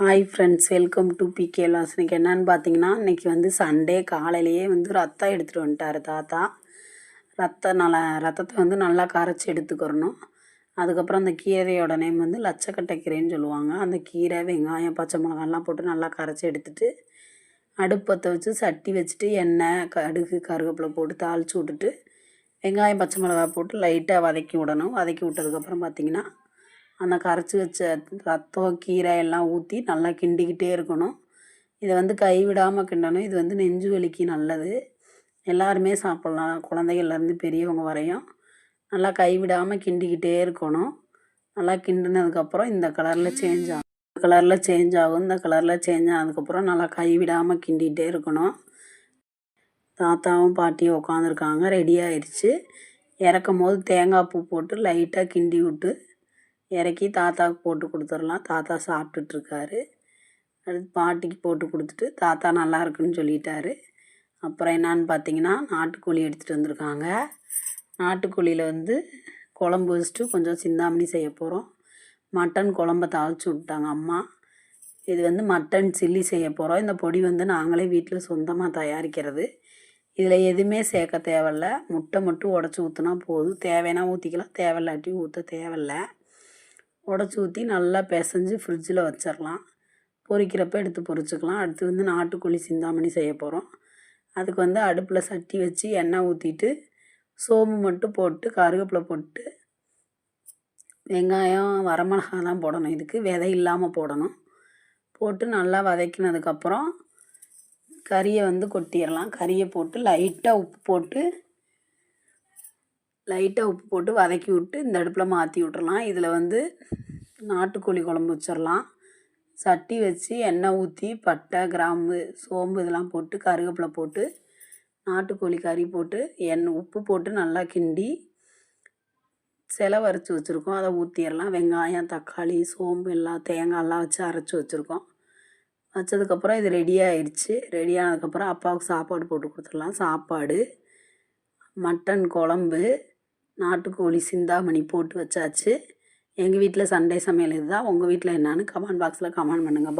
Hi friends, welcome to PK லாஸ். இன்றைக்கி என்னென்னு பார்த்தீங்கன்னா, இன்றைக்கி வந்து சண்டே காலையிலேயே வந்து ரத்தம் எடுத்துகிட்டு வந்துட்டார் தாத்தா. ரத்தத்தை வந்து நல்லா கரைச்சி எடுத்துக்கிறணும். அதுக்கப்புறம் அந்த கீரையோட நேம் வந்து லட்சக்கட்டை கீரைன்னு சொல்லுவாங்க. அந்த கீரை, வெங்காயம், பச்சை மிளகாலாம் போட்டு நல்லா கரைச்சி எடுத்துட்டு அடுப்பத்தை வச்சு சட்டி வச்சுட்டு எண்ணெய், கடுகு, கருவேப்பிலை போட்டு தாளித்து விட்டுட்டு வெங்காயம், பச்சை மிளகாய் போட்டு லைட்டாக வதக்கி விடணும். வதக்கி விட்டதுக்கப்புறம் பார்த்திங்கன்னா, அந்த கரைச்சி வச்ச ரத்தம், கீரை எல்லாம் ஊற்றி நல்லா கிண்டிக்கிட்டே இருக்கணும். இதை வந்து கைவிடாமல் கிண்டணும். இது வந்து நெஞ்சு வலிக்கு நல்லது. எல்லாருமே சாப்பிட்லாம், குழந்தைகள்லேருந்து பெரியவங்க வரையும். நல்லா கைவிடாமல் கிண்டிக்கிட்டே இருக்கணும். நல்லா கிண்டினதுக்கப்புறம் இந்த கலரில் சேஞ்ச் ஆகும். இந்த கலரில் சேஞ்ச் ஆனதுக்கப்புறம் நல்லா கைவிடாமல் கிண்டிகிட்டே இருக்கணும். தாத்தாவும் பாட்டியும் உட்காந்துருக்காங்க. ரெடி ஆயிடுச்சு. இறக்கும் போது தேங்காய் பூ போட்டு லைட்டாக கிண்டி விட்டு இறக்கி தாத்தாவுக்கு போட்டு கொடுத்துடலாம். தாத்தா சாப்பிட்டுட்ருக்காரு. அடுத்து பாட்டிக்கு போட்டு கொடுத்துட்டு தாத்தா நல்லா இருக்குன்னு சொல்லிட்டாரு. அப்புறம் என்னான்னு பார்த்தீங்கன்னா, நாட்டுக்கோழி எடுத்துகிட்டு வந்திருக்காங்க. நாட்டுக்கோழியில் வந்து குழம்பு வச்சுட்டு கொஞ்சம் சிந்தாமணி செய்ய போகிறோம். மட்டன் குழம்ப தாளித்து விட்டாங்க அம்மா. இது வந்து மட்டன் சில்லி செய்ய போகிறோம். இந்த பொடி வந்து நாங்களே வீட்டில் சொந்தமாக தயாரிக்கிறது. இதில் எதுவுமே சேர்க்க தேவையில்ல. முட்டை மட்டும் உடச்சி ஊற்றினா போதும். தேவைன்னா ஊற்றிக்கலாம், தேவையில்லாட்டி ஊற்ற தேவையில்லை. உடச்சி ஊற்றி நல்லா பிசைஞ்சு ஃப்ரிட்ஜில் வச்சிடலாம். பொரிக்கிறப்ப எடுத்து பொரிச்சுக்கலாம். அடுத்து வந்து நாட்டுக்கோழி சிந்தாமணி செய்ய போகிறோம். அதுக்கு வந்து அடுப்பில் சட்டி வச்சு எண்ணெய் ஊற்றிட்டு சோம்பு மட்டும் போட்டு கருவேப்பிலை போட்டு வெங்காயம், வரமிளகா தான் போடணும். இதுக்கு விதை இல்லாமல் போடணும். போட்டு நல்லா வதக்கினதுக்கப்புறம் கறியை வந்து கொட்டிடலாம். கறியை போட்டு லைட்டாக உப்பு போட்டு வதக்கி விட்டு இந்த அடுப்பில் மாற்றி விட்டுறலாம். இதில் வந்து நாட்டுக்கோழி குழம்பு வச்சிடலாம். சட்டி வச்சு எண்ணெய் ஊற்றி பட்டை, கிராம்பு, சோம்பு இதெல்லாம் போட்டு கருவேப்பிலை போட்டு நாட்டுக்கோழி கறி போட்டு உப்பு போட்டு நல்லா கிண்டி வரைச்சி வச்சுருக்கோம். அதை ஊற்றிடலாம். வெங்காயம், தக்காளி, சோம்பு எல்லாம் தேங்காயெல்லாம் வச்சு அரைச்சி வச்சுருக்கோம். வச்சதுக்கப்புறம் இது ரெடி ஆயிடுச்சு. ரெடி ஆனதுக்கப்புறம் அப்பாவுக்கு சாப்பாடு போட்டு கொடுத்துடலாம். சாப்பாடு, மட்டன் குழம்பு, நாட்டுக்கோழி சிந்தாமணி போட்டு வச்சாச்சு. எங்கள் வீட்டில் சண்டே சமையல் இதுதான். உங்கள் வீட்டில் என்னான்னு கமெண்ட் பாக்ஸில் கமெண்ட் பண்ணுங்கள்.